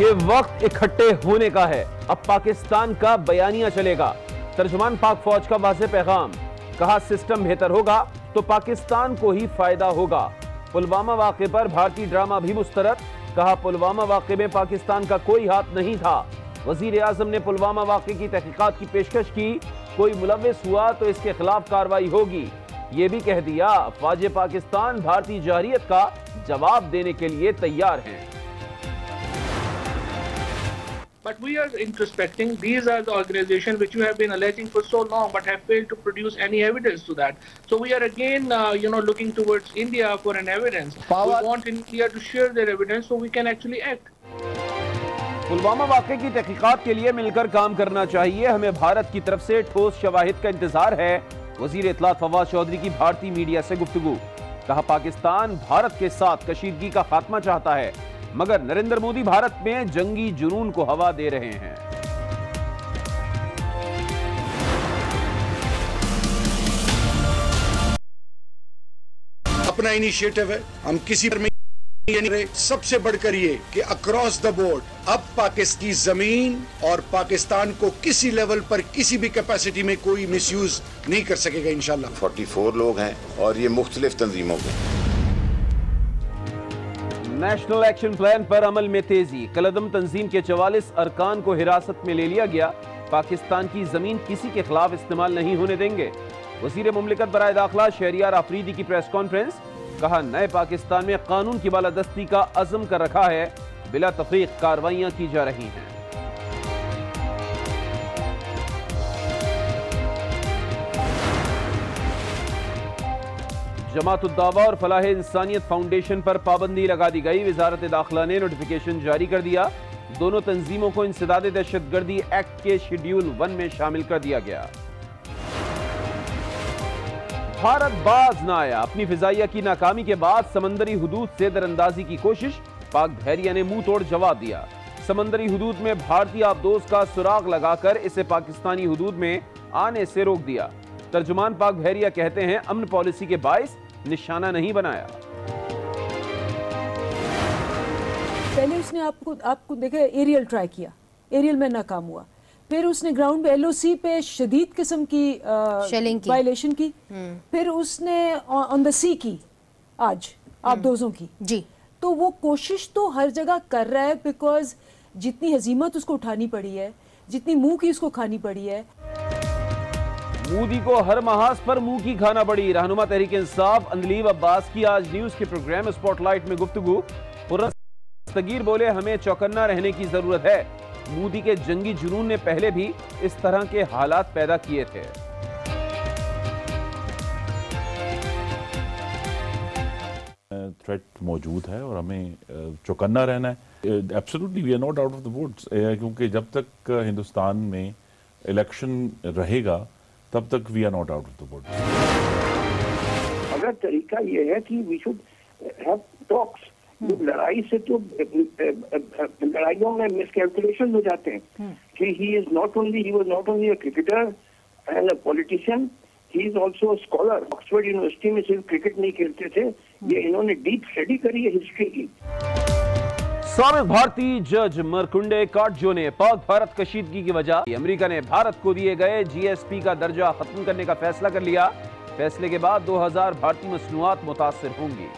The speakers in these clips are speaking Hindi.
ये वक्त इकट्ठे होने का है, अब पाकिस्तान का बयानिया चलेगा। तर्जुमान पाक फौज का वाज़ेह पैगाम, कहा सिस्टम बेहतर होगा तो पाकिस्तान को ही फायदा होगा। पुलवामा वाक़े पर भारतीय ड्रामा भी मुस्तरद, कहा पुलवामा वाक़े में पाकिस्तान का कोई हाथ नहीं था। वज़ीर आज़म ने पुलवामा वाक़े की तहकीकात की पेशकश की, कोई मुलव्विस हुआ तो इसके खिलाफ कार्रवाई होगी। ये भी कह दिया अफ़वाज पाकिस्तान भारतीय जारहियत का जवाब देने के लिए तैयार हैं। But we are introspecting. These are the organizations which you have been alleging for so long, but have failed to produce any evidence to that. So we are again, looking towards India for an evidence. We want India to share their evidence so we can actually act. Pulwama वाक़े की तहकीकात के लिए मिलकर काम करना चाहिए। हमें भारत की तरफ से ठोस शवाहिद का इंतजार है। वज़ीर इत्तलात फवाद चौधरी की भारतीय मीडिया से गुफ्तगू, कहा पाकिस्तान भारत के साथ कशीदगी का खात्मा चाहता है, मगर नरेंद्र मोदी भारत में जंगी जुनून को हवा दे रहे हैं। अपना इनिशिएटिव है, हम किसी पर सबसे बढ़कर ये कि अक्रॉस द बोर्ड अब पाकिस्तान की जमीन और पाकिस्तान को किसी लेवल पर किसी भी कैपेसिटी में कोई मिसयूज नहीं कर सकेगा इंशाल्लाह। 44 लोग हैं और ये मुख्तलिफ तंजीमों के। नेशनल एक्शन प्लान पर अमल में तेजी, कलदम तंजीम के 44 अरकान को हिरासत में ले लिया गया। पाकिस्तान की जमीन किसी के खिलाफ इस्तेमाल नहीं होने देंगे। वजीर मुमलिकत बराए दाखिला शहरियार आफरीदी की प्रेस कॉन्फ्रेंस, कहा नए पाकिस्तान में कानून की बालादस्ती का अज़म कर रखा है, बिला तफरीक कार्रवाइयां की जा रही हैं। जमात-उद-दावा और फलाह इंसानियत फाउंडेशन पर पाबंदी लगा दी गई। वजारत दाखिला ने नोटिफिकेशन जारी कर दिया। दोनों तंजीमों को इंसदाद दहशतगर्दी एक्ट के शेड्यूल 1 में शामिल कर दिया गया। भारत बाज न आया, अपनी फिजाइया की नाकामी के बाद समंदरी हुदूद से दरअंदाजी की कोशिश, पाक बहरिया ने मुंह तोड़ जवाब दिया। समंदरी हुदूद में भारतीय आबदोज का सुराग लगाकर इसे पाकिस्तानी हुदूद में आने से रोक दिया। तर्जुमान पाक बहरिया कहते हैं अमन पॉलिसी के बाइस निशाना नहीं बनाया। पहले उसने आपको देखा एरियल ट्राई किया, एरियल में नाकाम हुआ, फिर उसने ग्राउंड पे एलओसी पे शदीद किस्म की वायलेशन की, फिर उसने ऑन द सी की आज आबदोजों की जी। तो वो कोशिश तो हर जगह कर रहा है, बिकॉज जितनी हजीमत उसको उठानी पड़ी है, जितनी मुंह की उसको खानी पड़ी है। मोदी को हर महाज पर मुंह की खाना पड़ी। रहनुमा तहरीक इंसाफ अंदलीब अब्बास की आज न्यूज के प्रोग्राम स्पॉटलाइट में गुफ्तगू। दस्तगीर बोले हमें चौकन्ना रहने की जरूरत है। मोदी के जंगी जुनून ने पहले भी इस तरह के हालात पैदा किए थे। थ्रेट मौजूद है और हमें चौकन्ना रहना है। Absolutely we are not out of the woods, क्योंकि जब तक हिंदुस्तान में इलेक्शन रहेगा तब तक we are not out of the woods. अगर तरीका ये है कि वी शुड हैव टॉक्स, लड़ाई से तो लड़ाइयों में मिसकैलकुलेशन हो जाते हैं कि he was not only a cricketer and a politician, he is also a scholar. Oxford university में सिर्फ क्रिकेट नहीं खेलते थे, ये इन्होंने डीप स्टडी करी है हिस्ट्री की। साबिक भारतीय जज मरकुंडे काटजो ने पाक भारत कशीदगी की वजह अमेरिका ने भारत को दिए गए जीएसपी का दर्जा खत्म करने का फैसला कर लिया। फैसले के बाद 2000 भारतीय मसनूआत मुतासिर होंगी।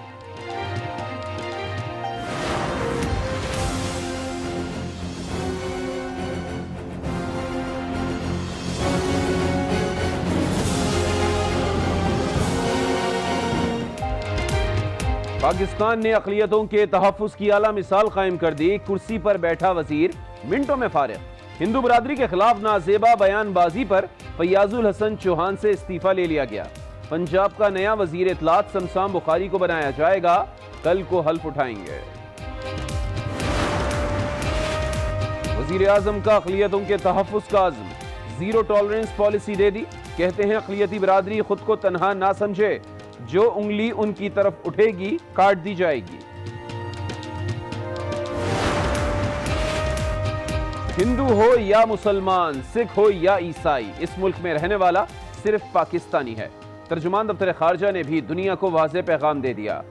पाकिस्तान ने अक़लियतों के तहफ़्फ़ुज़ की आला मिसाल कायम कर दी। कुर्सी पर बैठा वजीर मिनटों में फारिग। हिंदू बरादरी के खिलाफ नाजेबा बयानबाजी पर फैयाजुल हसन चौहान से इस्तीफा ले लिया गया। पंजाब का नया वजीर इत्तलात शमशान बुखारी को बनाया जाएगा, कल को हल्फ उठाएंगे। वजीर आज़म का अक़लियतों के तहफ़्फ़ुज़ का अज़्म, जीरो टॉलरेंस पॉलिसी दे दी। कहते हैं अक़लियती बरादरी खुद को तनहा ना समझे, जो उंगली उनकी तरफ उठेगी काट दी जाएगी। हिंदू हो या मुसलमान, सिख हो या ईसाई, इस मुल्क में रहने वाला सिर्फ पाकिस्तानी है। तर्जुमान दफ्तर खारजा ने भी दुनिया को वाज़ेह पैगाम दे दिया।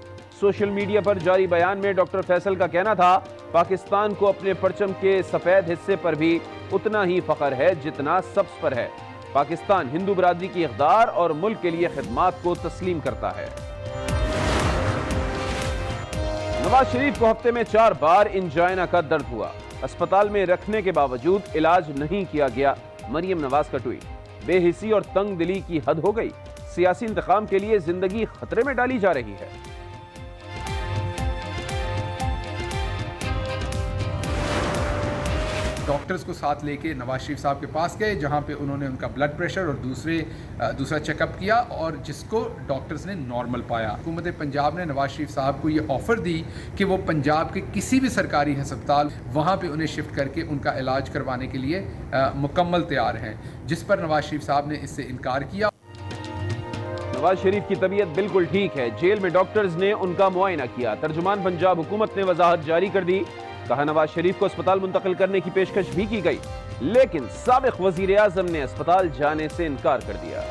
सोशल मीडिया पर जारी बयान में डॉक्टर फैसल का कहना था पाकिस्तान को अपने परचम के सफेद हिस्से पर भी उतना ही फख्र है जितना सब्ज पर है। पाकिस्तान हिंदू बरादरी की इक़दार और मुल्क के लिए खिदमात को तस्लीम करता है। नवाज शरीफ को हफ्ते में 4 बार इंजाइना का दर्द हुआ, अस्पताल में रखने के बावजूद इलाज नहीं किया गया। मरियम नवाज का ट्वीट, बेहिसी और तंग दिली की हद हो गई, सियासी इंतकाम के लिए जिंदगी खतरे में डाली जा रही है। डॉक्टर्स को साथ लेके नवाज शरीफ साहब के पास गए, जहां पे उन्होंने उनका ब्लड प्रेशर और दूसरा चेकअप किया और जिसको डॉक्टर्स ने नॉर्मल पाया। हुकूमत पंजाब ने नवाज शरीफ साहब को ये ऑफ़र दी कि वो पंजाब के किसी भी सरकारी अस्पताल वहां पे उन्हें शिफ्ट करके उनका इलाज करवाने के लिए मुकम्मल तैयार हैं, जिस पर नवाज शरीफ साहब ने इससे इनकार किया। नवाज शरीफ की तबीयत बिल्कुल ठीक है, जेल में डॉक्टर्स ने उनका मुआयना किया। तर्जुमान पंजाब हुकूमत ने वजाहत जारी कर दी, कहा नवाज शरीफ को अस्पताल मुंतकिल करने की पेशकश भी की गई, लेकिन साबिक वजीर आजम ने अस्पताल जाने से इनकार कर दिया।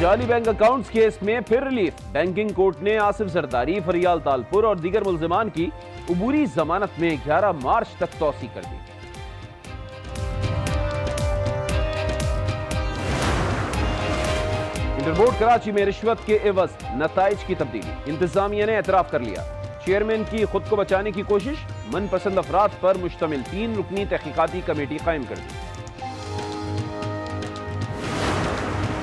जाली बैंक अकाउंट्स केस में फिर रिलीफ, बैंकिंग कोर्ट ने आसिफ जरदारी, फरियाल तालपुर और दीगर मुल्जिमान की उबूरी जमानत में 11 मार्च तक तौसी कर दी। इंटरबोर्ड कराची में रिश्वत के एवज नताइज की तब्दीली, इंतजामिया ने एतराफ कर लिया। चेयरमैन की खुद को बचाने की कोशिश, मनपसंद अफराद पर मुश्तमिल 3 रुकनी तहकीकाती कमेटी कायम कर दी।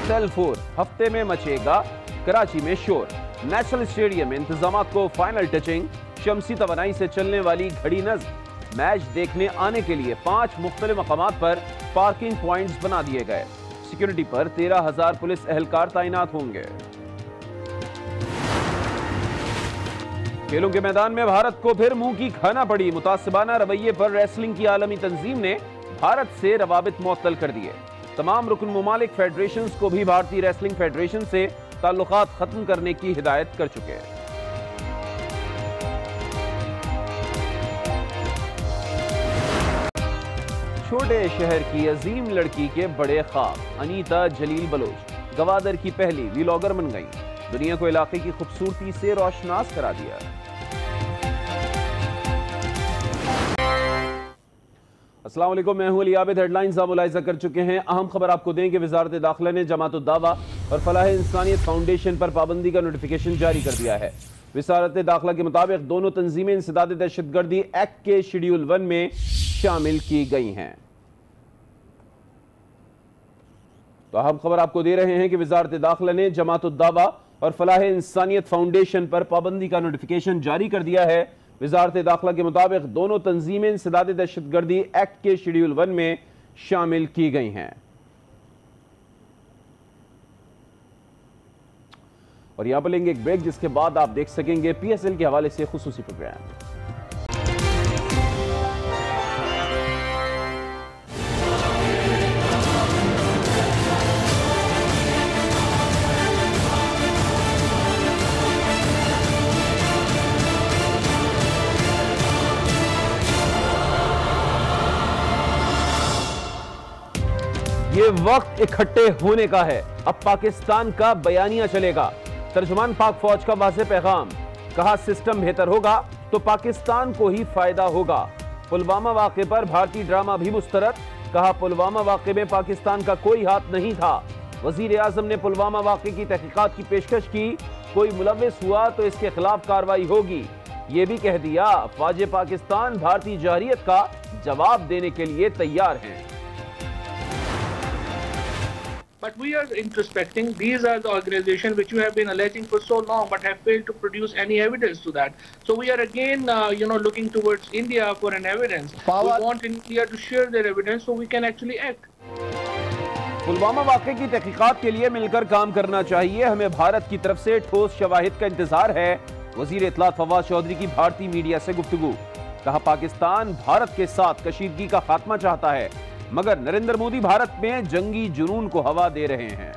सेल 4 हफ्ते में मचेगा कराची में शोर, नेशनल स्टेडियम में इंतजामात को फाइनल टचिंग, शमसी तवानाई से चलने वाली घड़ी नज़्म। मैच देखने आने के लिए 5 मुख्तलिफ मकामात पर पार्किंग पॉइंट्स बना दिए गए। सिक्योरिटी पर 13,000 पुलिस एहलकार तैनात होंगे। खेलों के मैदान में भारत को फिर मुंह की खाना पड़ी, मुतासिबाना रवैये पर रेसलिंग की आलमी तंजीम ने भारत से रवाबित मुअत्तल कर दिए। तमाम रुकन मुमालिक फेडरेशंस को भी भारतीय रेसलिंग फेडरेशन से ताल्लुकात खत्म करने की हिदायत कर चुके हैं। छोटे शहर की अजीम लड़की के बड़े ख्वाब, अनीता जलील बलोच गवादर की पहली व्लॉगर बन गई, दुनिया को इलाके की खूबसूरती से रोशनास करा दिया। अस्सलाम वालेकुम, मैं हूं अली आबिद। हेडलाइंस आप मुलाहिजा कर चुके हैं। अहम खबर आपको दें कि वजारत दाखिला ने जमात उद-दावा और फलाह इंसानियत फाउंडेशन पर पाबंदी का नोटिफिकेशन जारी कर दिया है। वजारत दाखिला के मुताबिक दोनों तंजीमें इंसदाद दहशतगर्दी एक्ट के शेड्यूल 1 में शामिल की गई हैं। तो अहम खबर आपको दे रहे हैं कि वजारत दाखिला ने जमात उद-दावा और फलाह इंसानियत फाउंडेशन पर पाबंदी का नोटिफिकेशन जारी कर दिया है। वजारत दाखिला के मुताबिक दोनों तंजीमें इंसदाद दहशतगर्दी एक्ट के शेड्यूल 1 में शामिल की गई हैं। और यहां पर लेंगे एक ब्रेक, जिसके बाद आप देख सकेंगे PSL के हवाले से खुसूसी प्रोग्राम। ये वक्त इकट्ठे होने का है, अब पाकिस्तान का बयानिया चलेगा। तर्जुमान पाक फौज का वाज़ेह पैगाम, कहा सिस्टम बेहतर होगा तो पाकिस्तान को ही फायदा होगा। पुलवामा वाक़े पर भारतीय ड्रामा भी मुस्तरद, कहा पुलवामा वाक़े में पाकिस्तान का कोई हाथ नहीं था। वज़ीर आज़म ने पुलवामा वाक़े की तहकीकात की पेशकश की, कोई मुलव्विस हुआ तो इसके खिलाफ कार्रवाई होगी। ये भी कह दिया फ़ौज पाकिस्तान भारतीय जहरियत का जवाब देने के लिए तैयार हैं। But we are introspecting. These are the organizations which you have been alleging for so long, but have failed to produce any evidence to that. So we are again, looking towards India for an evidence. We want India to share their evidence so we can actually act. Pulwama वाक़े की तहकीकात के लिए मिलकर काम करना चाहिए। हमें भारत की तरफ से ठोस शवाहिद का इंतजार है। वज़ीर इत्तलात फवाद चौधरी की भारतीय मीडिया से गुफ्तगू, कहा पाकिस्तान भारत के साथ कशीदगी का खात्मा चाहता है, मगर नरेंद्र मोदी भारत में जंगी जुनून को हवा दे रहे हैं।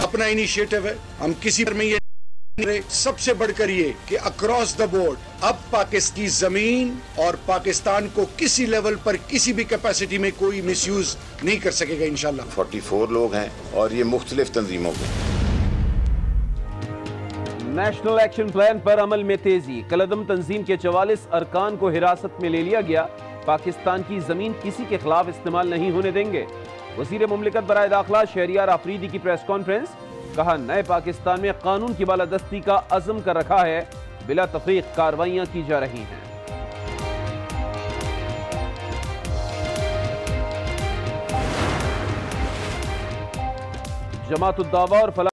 अपना इनिशिएटिव है, हम किसी पर में ये सबसे बढ़कर ये कि अक्रॉस द बोर्ड अब पाकिस्तान की जमीन और पाकिस्तान को किसी लेवल पर किसी भी कैपेसिटी में कोई मिसयूज नहीं कर सकेगा इंशाल्लाह। 44 लोग हैं और ये मुख्तलिफ तंजीमों के। नेशनल एक्शन प्लान पर अमल में तेजी। कलअदम तंजीम के 44 अरकान को हिरासत में ले लिया गया। पाकिस्तान की जमीन किसी के खिलाफ इस्तेमाल नहीं होने देंगे। वजीर मुमलिकत बराए दाखिला शहरियार आफरीदी की प्रेस कॉन्फ्रेंस। कहा, नए पाकिस्तान में कानून की बालादस्ती का अज़म कर रखा है, बिला तफरीक कार्रवाइयां की जा रही हैं। जमात उद दावा और फलाह